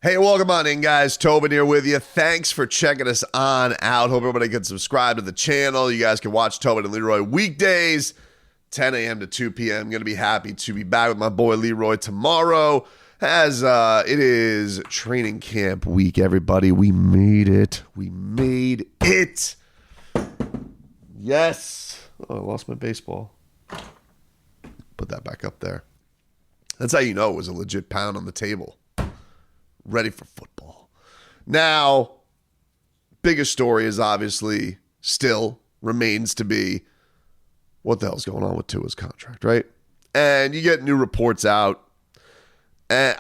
Hey, welcome on in, guys. Tobin here with you. Thanks for checking us on out. Hope everybody can subscribe to the channel. You guys can watch Tobin and Leroy weekdays, 10 a.m. to 2 p.m. Going to be happy to be back with my boy Leroy tomorrow as it is training camp week, everybody. We made it. We made it. Yes. Oh, I lost my baseball. Put that back up there. That's how you know it was a legit pound on the table. Ready for football. Now, biggest story is obviously still remains to be what the hell's going on with Tua's contract, right? And you get new reports out. And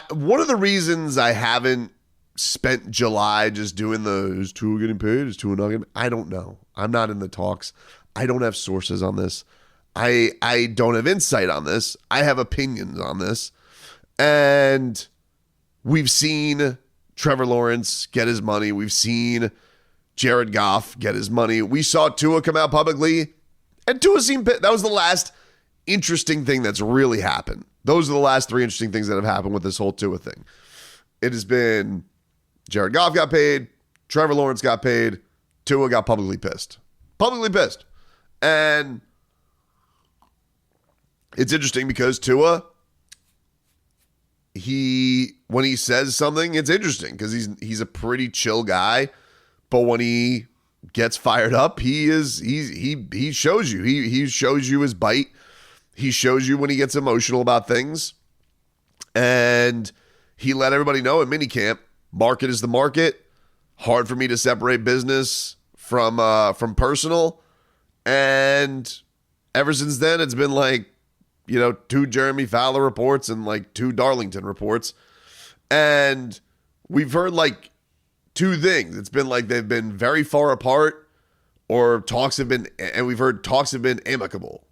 one of the reasons I haven't spent July just doing is Tua getting paid? Is Tua not getting paid? I don't know. I'm not in the talks. I don't have sources on this. I don't have insight on this. I have opinions on this. And we've seen Trevor Lawrence get his money. We've seen Jared Goff get his money. We saw Tua come out publicly, and Tua seemed pissed. That was the last interesting thing that's really happened. Those are the last three interesting things that have happened with this whole Tua thing. It has been Jared Goff got paid, Trevor Lawrence got paid, Tua got publicly pissed. Publicly pissed. And it's interesting because Tua, when he says something, it's interesting because he's a pretty chill guy, but when he gets fired up, he shows you. He shows you his bite. He shows you when he gets emotional about things. And he let everybody know in minicamp, market is the market. Hard for me to separate business from personal. And ever since then, it's been like, two Jeremy Fowler reports and like two Darlington reports. And we've heard like two things. It's been like they've been very far apart, or we've heard talks have been amicable.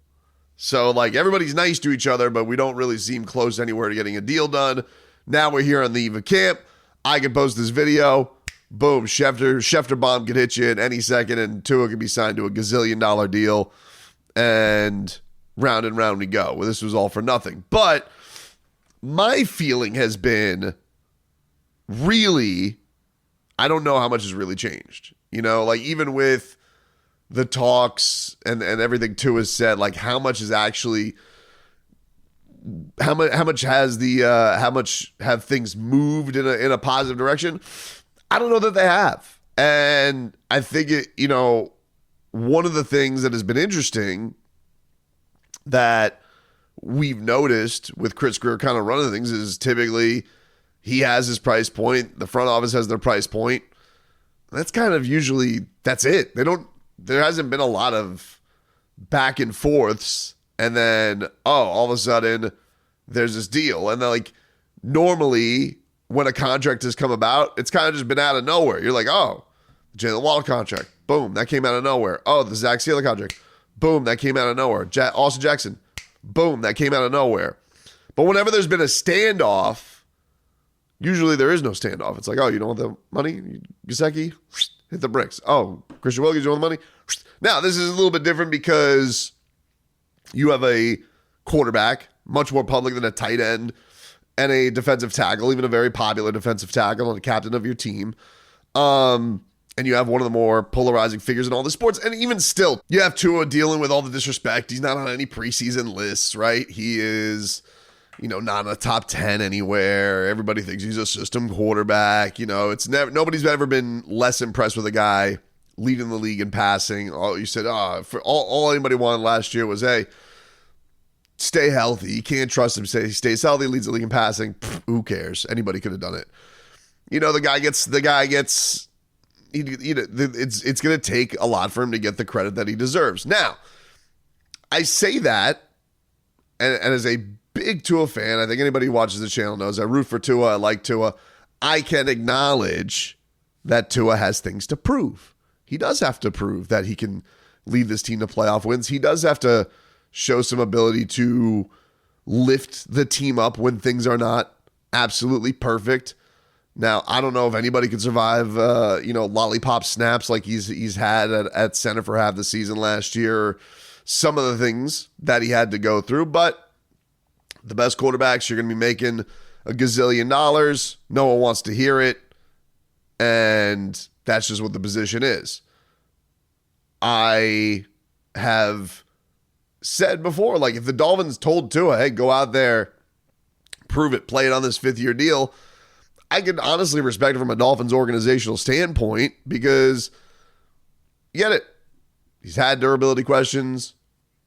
So like everybody's nice to each other, but we don't really seem close anywhere to getting a deal done. Now we're here on the eve of camp. I can post this video. Boom, Schefter bomb could hit you at any second, and Tua could be signed to a gazillion-dollar deal. And round and round we go. Well, this was all for nothing. But my feeling has been really, I don't know how much has really changed. Like even with the talks and everything Tua has said, like how much is actually, how much have things moved in a positive direction? I don't know that they have. And I think one of the things that has been interesting that we've noticed with Chris Greer kind of running things is typically he has his price point. The front office has their price point. That's kind of usually, that's it. There hasn't been a lot of back and forths. And then, all of a sudden there's this deal. And then like normally when a contract has come about, it's kind of just been out of nowhere. You're like, the Jalen Waddle contract. Boom. That came out of nowhere. The Zach Sealer contract. Boom, that came out of nowhere. Austin Jackson, boom, that came out of nowhere. But whenever there's been a standoff, usually there is no standoff. It's like, you don't want the money? Gesicki, hit the bricks. Christian Wilkins, you want the money? Now, this is a little bit different because you have a quarterback, much more public than a tight end, and a defensive tackle, even a very popular defensive tackle and a captain of your team. And you have one of the more polarizing figures in all the sports. And even still, you have Tua dealing with all the disrespect. He's not on any preseason lists, right? He is, not in the top 10 anywhere. Everybody thinks he's a system quarterback. Nobody's ever been less impressed with a guy leading the league in passing. You said, for all anybody wanted last year was, hey, stay healthy. You can't trust him. He stays healthy, leads the league in passing. Who cares? Anybody could have done it. The guy gets. It's going to take a lot for him to get the credit that he deserves. Now, I say that, and as a big Tua fan, I think anybody who watches the channel knows I root for Tua. I like Tua. I can acknowledge that Tua has things to prove. He does have to prove that he can lead this team to playoff wins. He does have to show some ability to lift the team up when things are not absolutely perfect. Now, I don't know if anybody could survive, lollipop snaps like he's had at center for half the season last year. Some of the things that he had to go through, but the best quarterbacks, you're going to be making a gazillion dollars. No one wants to hear it. And that's just what the position is. I have said before, like, if the Dolphins told Tua, hey, go out there, prove it, play it on this 5th-year deal, I can honestly respect it from a Dolphins organizational standpoint because, you get it. He's had durability questions.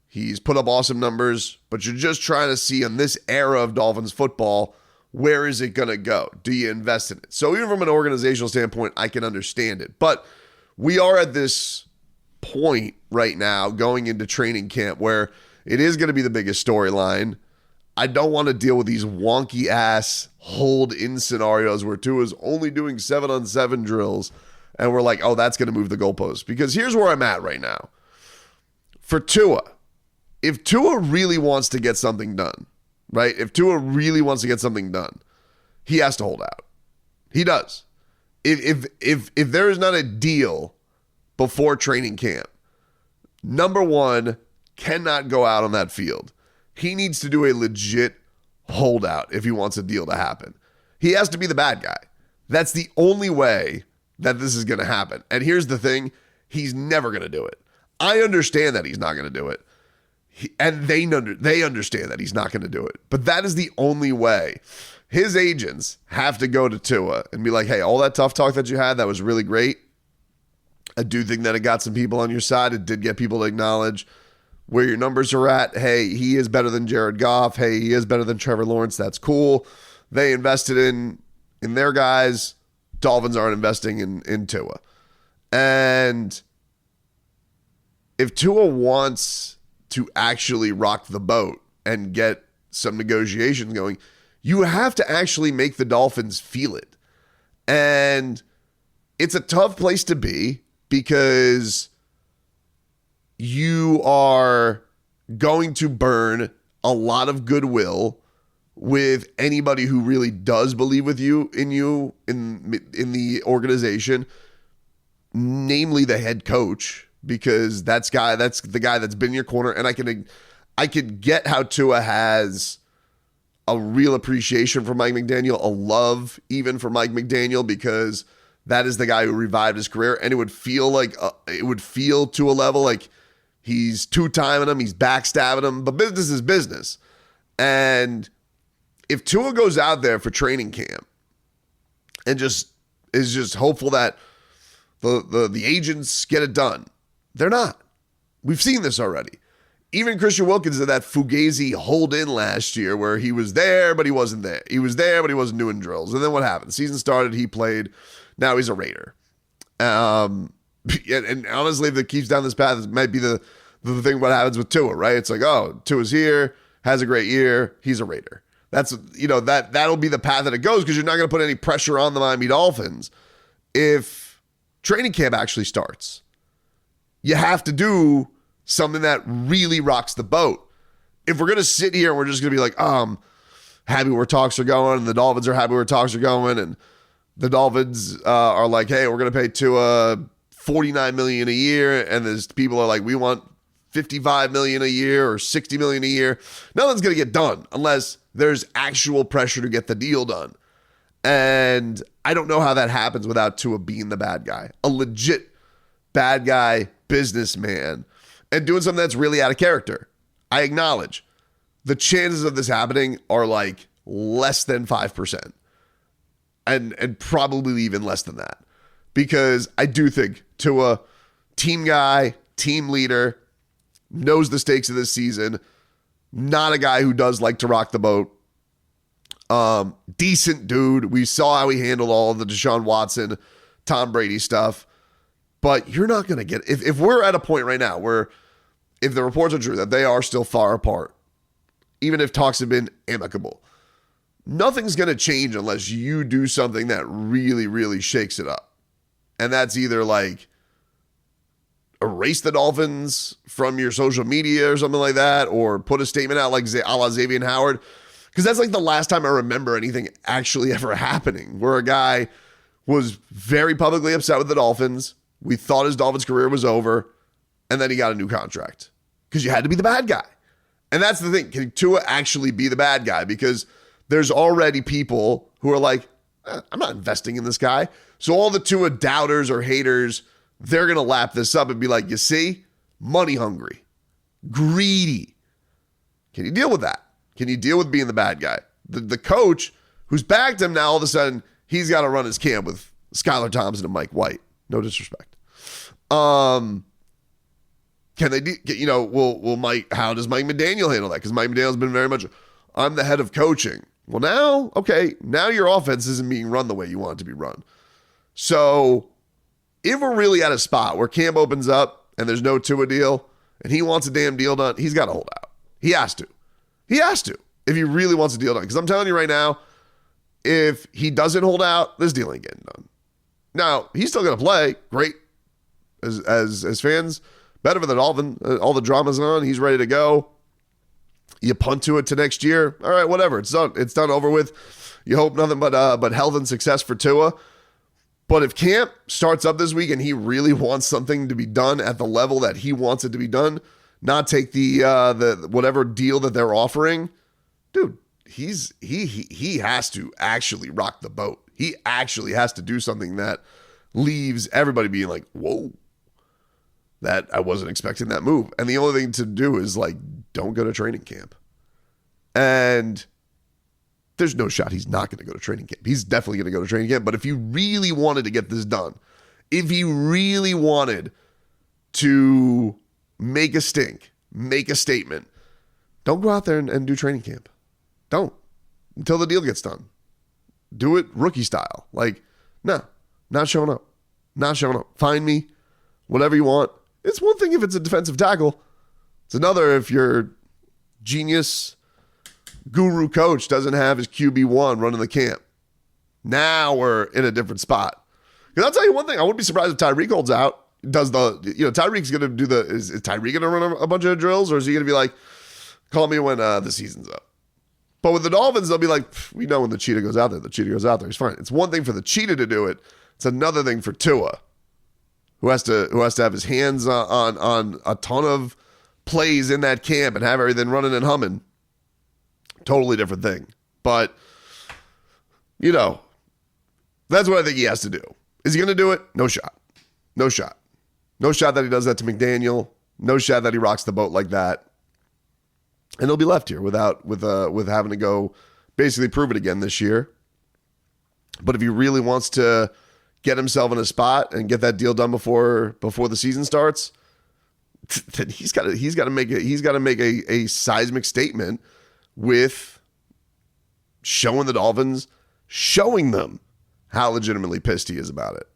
He's put up awesome numbers, but you're just trying to see in this era of Dolphins football, where is it going to go? Do you invest in it? So even from an organizational standpoint, I can understand it. But we are at this point right now going into training camp where it is going to be the biggest storyline. I don't want to deal with these wonky ass hold-in scenarios where Tua's only doing 7-on-7 drills and we're like, oh, that's going to move the goalpost. Because here's where I'm at right now. For Tua, if Tua really wants to get something done, right? If Tua really wants to get something done, he has to hold out. He does. If there is not a deal before training camp, number one, cannot go out on that field. He needs to do a legit holdout if he wants a deal to happen. He has to be the bad guy. That's the only way that this is going to happen. And here's the thing, he's never going to do it. I understand that he's not going to do it. And they understand that he's not going to do it. But that is the only way. His agents have to go to Tua and be like, hey, all that tough talk that you had, that was really great. I do think that it got some people on your side. It did get people to acknowledge where your numbers are at. Hey, he is better than Jared Goff. Hey, he is better than Trevor Lawrence. That's cool. They invested in their guys. Dolphins aren't investing in Tua. And if Tua wants to actually rock the boat and get some negotiations going, you have to actually make the Dolphins feel it. And it's a tough place to be because you are going to burn a lot of goodwill with anybody who really does believe with you in the organization, namely the head coach, because that's the guy that's been in your corner. And I could get how Tua has a real appreciation for Mike McDaniel, a love even for Mike McDaniel, because that is the guy who revived his career. And it would feel to a level like he's two-timing him, he's backstabbing him, but business is business. And if Tua goes out there for training camp and is just hopeful that the agents get it done, they're not. We've seen this already. Even Christian Wilkins did that Fugazi hold-in last year where he was there, but he wasn't there. He was there, but he wasn't doing drills. And then what happened? The season started, he played. Now he's a Raider. And honestly, if it keeps down this path, it might be the thing what happens with Tua, right? It's like, oh, Tua's here, has a great year, he's a Raider. That's, that'll be the path that it goes because you're not going to put any pressure on the Miami Dolphins if training camp actually starts. You have to do something that really rocks the boat. If we're going to sit here and we're just going to be like, happy where talks are going, and the Dolphins are happy where talks are going, and the Dolphins are like, hey, we're going to pay Tua $49 million a year, and there's people are like, we want $55 million a year or $60 million a year. Nothing's going to get done unless there's actual pressure to get the deal done. And I don't know how that happens without Tua being the bad guy, a legit bad guy businessman, and doing something that's really out of character. I acknowledge the chances of this happening are like less than 5%, and probably even less than that, because I do think Tua, team guy, team leader, knows the stakes of this season, not a guy who does like to rock the boat. Decent dude. We saw how he handled all of the Deshaun Watson, Tom Brady stuff. But you're not going to get, if we're at a point right now where if the reports are true that they are still far apart, even if talks have been amicable, nothing's going to change unless you do something that really, really shakes it up. And that's either like erase the Dolphins from your social media or something like that, or put a statement out like a la Xavier Howard. Because that's like the last time I remember anything actually ever happening where a guy was very publicly upset with the Dolphins. We thought his Dolphins career was over, and then he got a new contract because you had to be the bad guy. And that's the thing. Can Tua actually be the bad guy? Because there's already people who are like, I'm not investing in this guy. So all the Tua doubters or haters, they're going to lap this up and be like, you see, money hungry, greedy. Can you deal with that? Can you deal with being the bad guy? The coach who's backed him now, all of a sudden, he's got to run his camp with Skylar Thompson and Mike White. No disrespect. Can they, will Mike, how does Mike McDaniel handle that? Because Mike McDaniel's been very much, I'm the head of coaching. Well, now your offense isn't being run the way you want it to be run. So if we're really at a spot where camp opens up and there's no Tua deal and he wants a damn deal done, he's got to hold out. He has to. If he really wants a deal done. Because I'm telling you right now, if he doesn't hold out, this deal ain't getting done. Now, he's still going to play. Great. As fans, better for the Dolphins. All the drama's on. He's ready to go. You punt to it to next year. All right, whatever. It's done. It's done, over with. You hope nothing but health and success for Tua. But if camp starts up this week and he really wants something to be done at the level that he wants it to be done, not take the whatever deal that they're offering, dude, he has to actually rock the boat. He actually has to do something that leaves everybody being like, whoa, that I wasn't expecting that move. And the only thing to do is like, don't go to training camp. And there's no shot he's not going to go to training camp. He's definitely going to go to training camp. But if he really wanted to get this done, if he really wanted to make a stink, make a statement, don't go out there and do training camp. Don't. Until the deal gets done. Do it rookie style. Like, no, not showing up. Not showing up. Find me, whatever you want. It's one thing if it's a defensive tackle. It's another if your genius guru coach doesn't have his QB1 running the camp. Now we're in a different spot. Because I'll tell you one thing, I wouldn't be surprised if Tyreek holds out. Tyreek's going to do is Tyreek going to run a bunch of drills, or is he going to be like, call me when the season's up? But with the Dolphins, they'll be like, we know when the cheetah goes out there. The cheetah goes out there. He's fine. It's one thing for the cheetah to do it. It's another thing for Tua, who has to have his hands on a ton of plays in that camp and have everything running and humming. Totally different thing. But, that's what I think he has to do. Is he going to do it? No shot. No shot. No shot that he does that to McDaniel. No shot that he rocks the boat like that. And he'll be left here with having to go basically prove it again this year. But if he really wants to get himself in a spot and get that deal done before the season starts, then he's got to make a seismic statement with showing the Dolphins, showing them how legitimately pissed he is about it.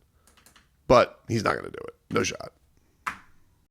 But he's not going to do it. No shot.